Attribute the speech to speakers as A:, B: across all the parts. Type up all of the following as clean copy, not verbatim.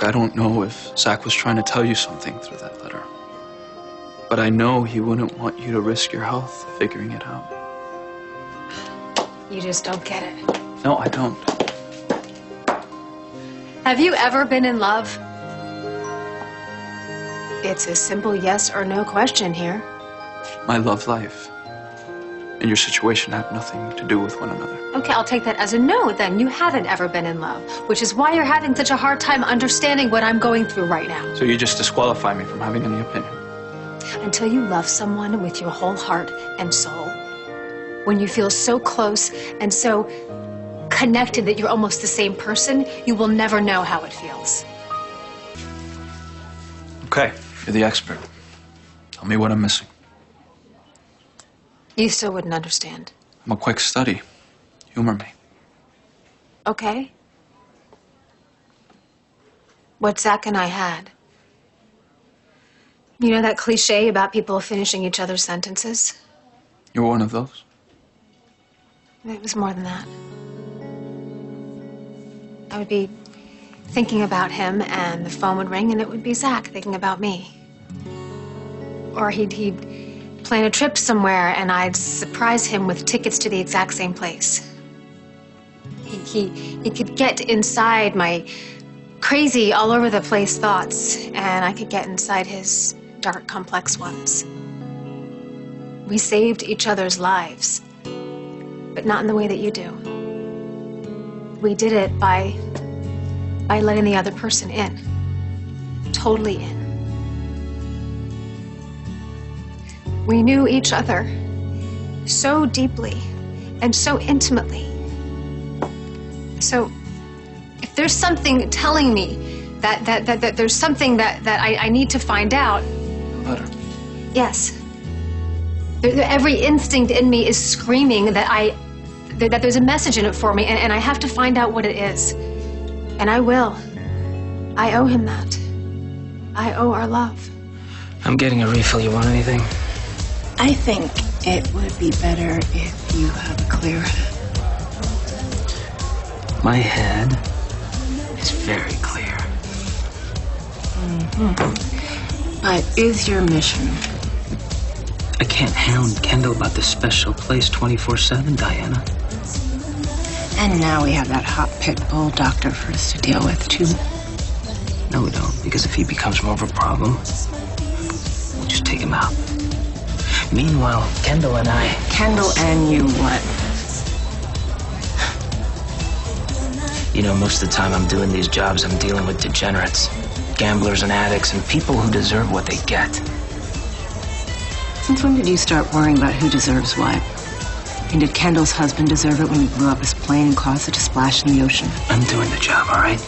A: I don't know if Zach was trying to tell you something through that letter. But I know he wouldn't want you to risk your health figuring it out.
B: You just don't get it.
A: No, I don't.
B: Have you ever been in love? It's a simple yes or no question here.
A: My love life and your situation had nothing to do with one another.
B: Okay, I'll take that as a no then. You haven't ever been in love, which is why you're having such a hard time understanding what I'm going through right now.
A: So you just disqualify me from having any opinion?
B: Until you love someone with your whole heart and soul, when you feel so close and so connected that you're almost the same person, you will never know how it feels.
A: Okay, you're the expert. Tell me what I'm missing.
B: You still wouldn't understand.
A: I'm a quick study. Humor me.
B: Okay. What Zach and I had. You know that cliche about people finishing each other's sentences?
A: You're one of those?
B: It was more than that. I would be thinking about him and the phone would ring and it would be Zach thinking about me. Or he'd plan a trip somewhere and I'd surprise him with tickets to the exact same place. He could get inside my crazy, all over the place thoughts and I could get inside his dark, complex ones. We saved each other's lives, but not in the way that you do. We did it by letting the other person in, totally in. We knew each other so deeply and so intimately. So if there's something telling me that there's something that I need to find out.
A: Letter.
B: Yes. Every instinct in me is screaming that there's a message in it for me and I have to find out what it is. And I will. I owe him that. I owe our love.
C: I'm getting a refill. You want anything?
D: I think it would be better if you have a clear head.
C: My head is very clear.
D: But is your mission?
C: I can't hound Kendall about this special place 24/7, Diana.
D: And now we have that hot pit bull doctor for us to deal with, too.
C: No, we don't, because if he becomes more of a problem, we'll just take him out. Meanwhile, Kendall and I...
D: Kendall and you what?
C: You know, most of the time I'm doing these jobs, I'm dealing with degenerates, gamblers and addicts, and people who deserve what they get.
D: Since when did you start worrying about who deserves what? And did Kendall's husband deserve it when he blew up his plane and caused such a splash in the ocean?
C: I'm doing the job, all right?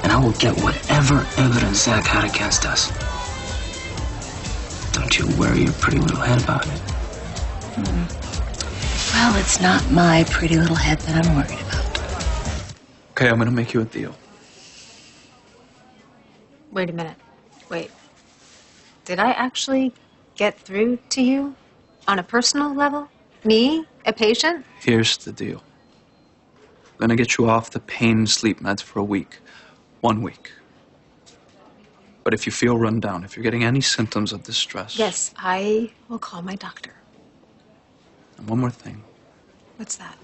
C: And I will get whatever evidence Zach had against us. Don't you worry your pretty little head about it.
D: Well, it's not my pretty little head that I'm worried about.
A: Okay, I'm gonna make you a deal.
B: Wait a minute. Wait. Did I actually get through to you on a personal level? Me, a patient?
A: Here's the deal. I'm gonna get you off the pain and sleep meds for a week. 1 week. But if you feel run down, if you're getting any symptoms of distress...
B: Yes, I will call my doctor.
A: And one more thing.
B: What's that?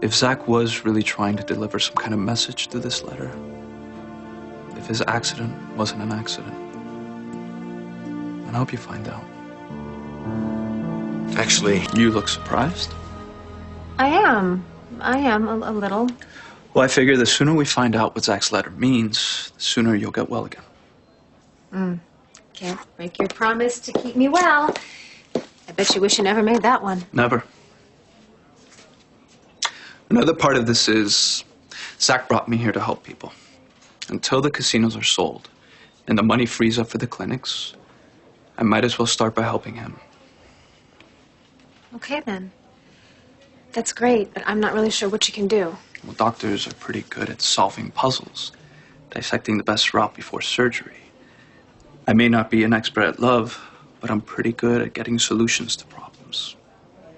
A: If Zach was really trying to deliver some kind of message through this letter, if his accident wasn't an accident, then I hope you find out.
E: Actually,
A: you look surprised.
B: I am a little.
A: Well, I figure the sooner we find out what Zach's letter means, the sooner you'll get well again.
B: Can't break your promise to keep me well. I bet you wish you never made that one.
A: Never. Another part of this is Zach brought me here to help people. Until the casinos are sold and the money frees up for the clinics, I might as well start by helping him.
B: Okay, then. That's great, but I'm not really sure what you can do.
A: Well, doctors are pretty good at solving puzzles, dissecting the best route before surgery. I may not be an expert at love, but I'm pretty good at getting solutions to problems.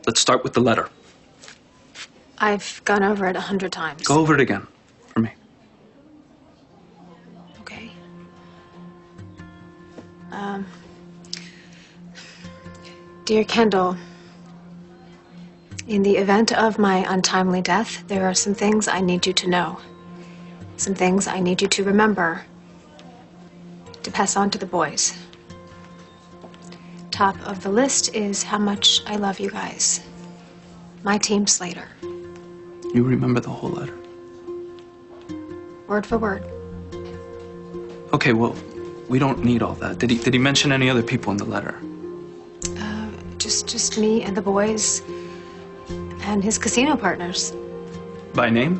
A: Let's start with the letter.
B: I've gone over it 100 times.
A: Go over it again, for me.
B: Dear Kendall, in the event of my untimely death, there are some things I need you to know. Some things I need you to remember, to pass on to the boys. Top of the list is how much I love you guys. My team Slater.
A: You remember the whole letter?
B: Word for word.
A: Okay, well, we don't need all that. Did he mention any other people in the letter?
B: Just me and the boys and his casino partners.
A: By name?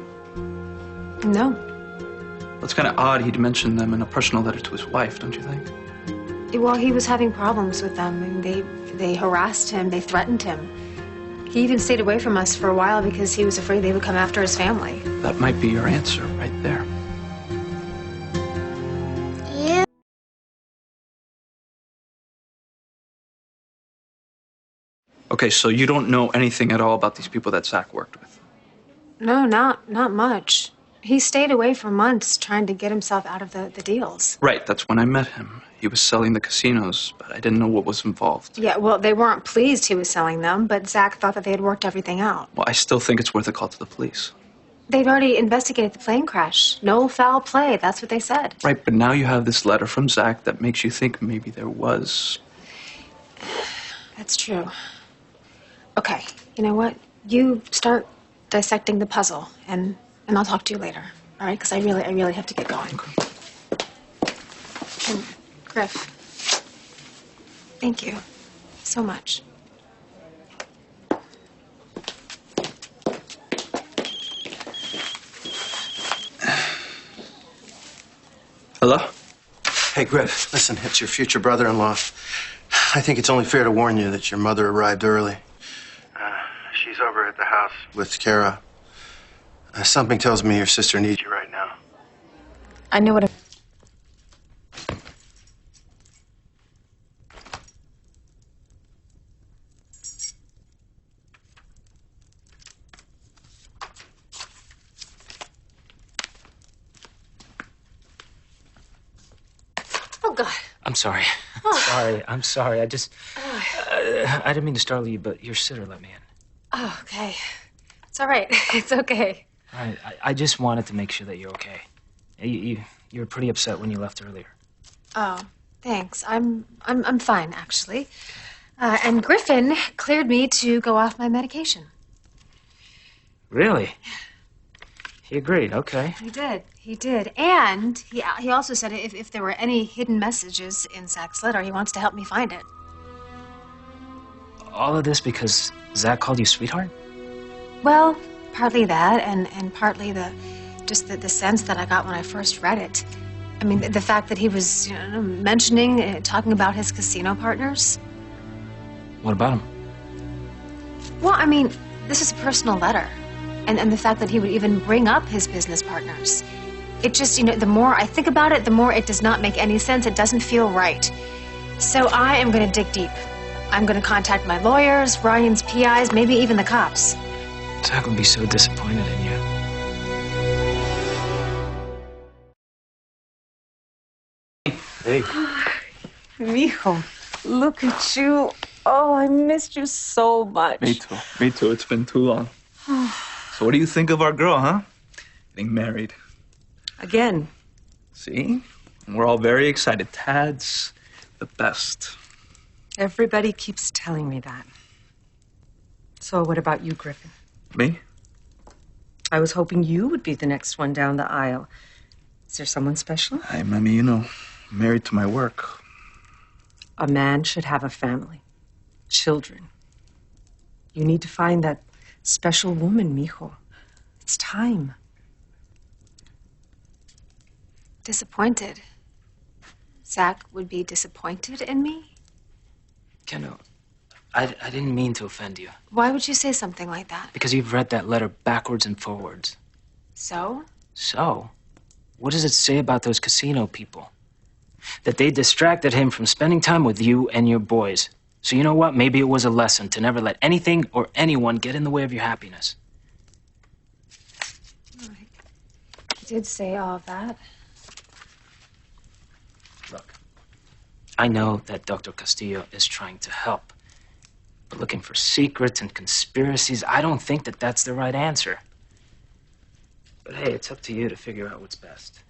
B: No.
A: That's kind of odd he'd mention them in a personal letter to his wife, don't you think?
B: Well, he was having problems with them, and they harassed him, they threatened him. He even stayed away from us for a while because he was afraid they would come after his family.
A: That might be your answer right there.
E: Yeah.
A: Okay, so you don't know anything at all about these people that Zach worked with?
B: No, not much. He stayed away for months trying to get himself out of the deals.
A: Right, that's when I met him. He was selling the casinos, but I didn't know what was involved.
B: Yeah, well, they weren't pleased he was selling them, but Zach thought that they had worked everything out.
A: Well, I still think it's worth a call to the police.
B: They'd already investigated the plane crash. No foul play, that's what they said.
A: Right, but now you have this letter from Zach that makes you think maybe there was.
B: That's true. Okay, you know what? You start dissecting the puzzle, and I'll talk to you later. All right? Because I really have to get going.
A: Okay.
B: And Griff, thank you so much.
A: Hello?
F: Hey, Griff, listen, it's your future brother-in-law. I think it's only fair to warn you that your mother arrived early. She's over at the house with Kara. Something tells me your sister needs you right now.
D: I know what
B: Oh, God.
C: I'm sorry. I'm sorry. I just... I didn't mean to startle you, but your sitter let me in.
B: Oh, okay. It's all right. It's okay.
C: All right. I just wanted to make sure that you're okay. You were pretty upset when you left earlier.
B: Oh, thanks. I'm fine, actually. And Griffin cleared me to go off my medication.
C: Really? He agreed. Okay.
B: He did. And he also said if there were any hidden messages in Zach's letter, he wants to help me find it.
C: All of this because Zach called you sweetheart?
B: Well, partly that, and partly the sense that I got when I first read it. I mean, the fact that he was mentioning, talking about his casino partners.
C: What about him?
B: Well, I mean, this is a personal letter. And the fact that he would even bring up his business partners. It just, the more I think about it, the more it does not make any sense. It doesn't feel right. So I am going to dig deep. I'm going to contact my lawyers, Ryan's PIs, maybe even the cops.
C: Zach would be so disappointed in you.
F: Hey.
D: Mijo, look at you. Oh, I missed you so much.
A: Me too. It's been too long. So what do you think of our girl, huh? Getting married.
D: Again.
A: See? We're all very excited. Tad's the best.
D: Everybody keeps telling me that. So what about you, Griffin?
A: Me?
D: I was hoping you would be the next one down the aisle. Is there someone special?
A: I mean, I'm married to my work.
D: A man should have a family. Children. You need to find that special woman, mijo. It's time.
B: Disappointed. Zach would be disappointed in me?
C: Kendall, I didn't mean to offend you.
B: Why would you say something like that?
C: Because you've read that letter backwards and forwards.
B: So?
C: So? What does it say about those casino people? That they distracted him from spending time with you and your boys. So you know what? Maybe it was a lesson to never let anything or anyone get in the way of your happiness.
B: I did say all of that.
C: Look, I know that Dr. Castillo is trying to help. But looking for secrets and conspiracies, I don't think that that's the right answer. But hey, it's up to you to figure out what's best.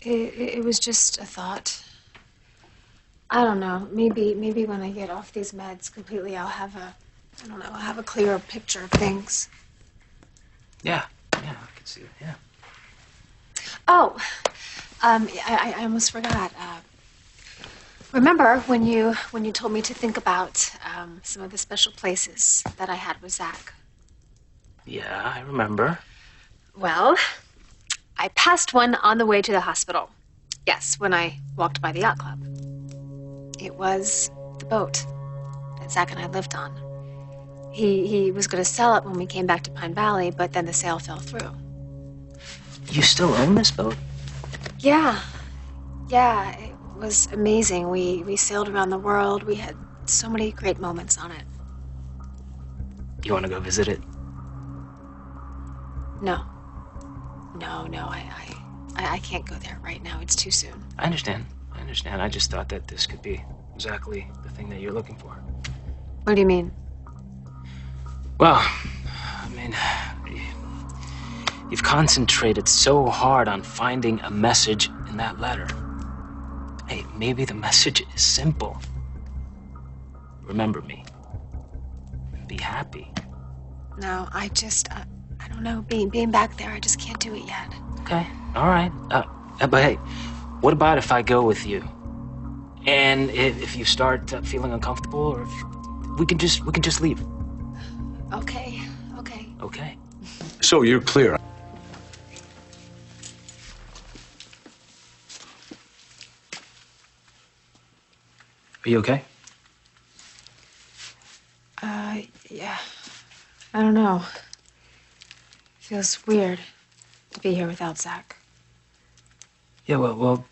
B: It was just a thought. I don't know. Maybe when I get off these meds completely, I'll have I'll have a clearer picture of things.
C: Yeah, I can see it, yeah.
B: Oh, I almost forgot. Remember when you told me to think about some of the special places that I had with Zach?
C: Yeah, I remember.
B: Well, I passed one on the way to the hospital. Yes, when I walked by the yacht club. It was the boat that Zach and I lived on. He was going to sell it when we came back to Pine Valley, but then the sale fell through.
C: You still own this boat?
B: Yeah, it was amazing. We sailed around the world. We had so many great moments on it.
C: You want to go visit it?
B: No, I can't go there right now. It's too soon.
C: I understand. I just thought that this could be exactly the thing that you're looking for.
B: What do you mean?
C: Well, I mean, you've concentrated so hard on finding a message in that letter. Hey, maybe the message is simple. Remember me. Be happy.
B: No, I don't know. Being back there, I just can't do it yet.
C: Okay, all right. But hey, what about if I go with you? And if you start feeling uncomfortable, or if we can just leave.
B: Okay.
C: Okay.
E: So you're clear.
C: Are you okay?
B: Yeah. I don't know. Feels weird to be here without Zach.
C: Yeah, well,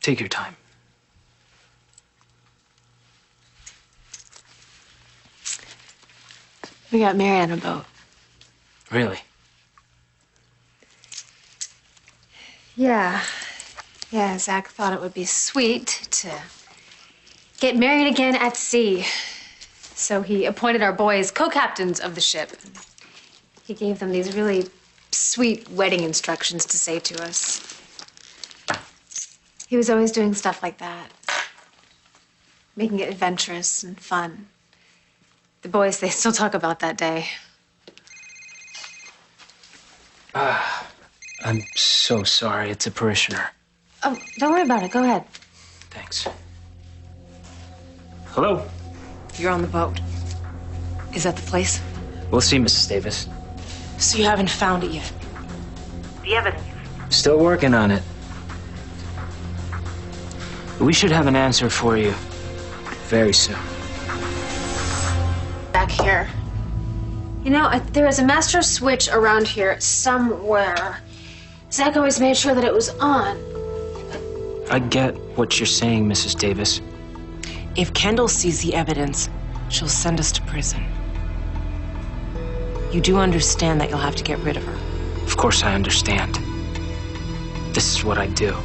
C: take your time.
B: We got married on a boat.
C: Really?
B: Yeah, Zach thought it would be sweet to get married again at sea. So he appointed our boys co-captains of the ship. He gave them these really sweet wedding instructions to say to us. He was always doing stuff like that, making it adventurous and fun. The boys, they still talk about that day.
C: I'm so sorry. It's a parishioner.
B: Oh, don't worry about it. Go ahead.
C: Thanks. Hello?
D: You're on the boat. Is that the place?
C: We'll see, Mrs. Davis.
D: So you haven't found it yet? The evidence?
C: Still working on it. We should have an answer for you very soon.
B: Back here. You know, there is a master switch around here somewhere. Zach always made sure that it was on.
C: I get what you're saying, Mrs. Davis.
D: If Kendall sees the evidence, she'll send us to prison. You do understand that you'll have to get rid of her?
C: Of course I understand. This is what I do.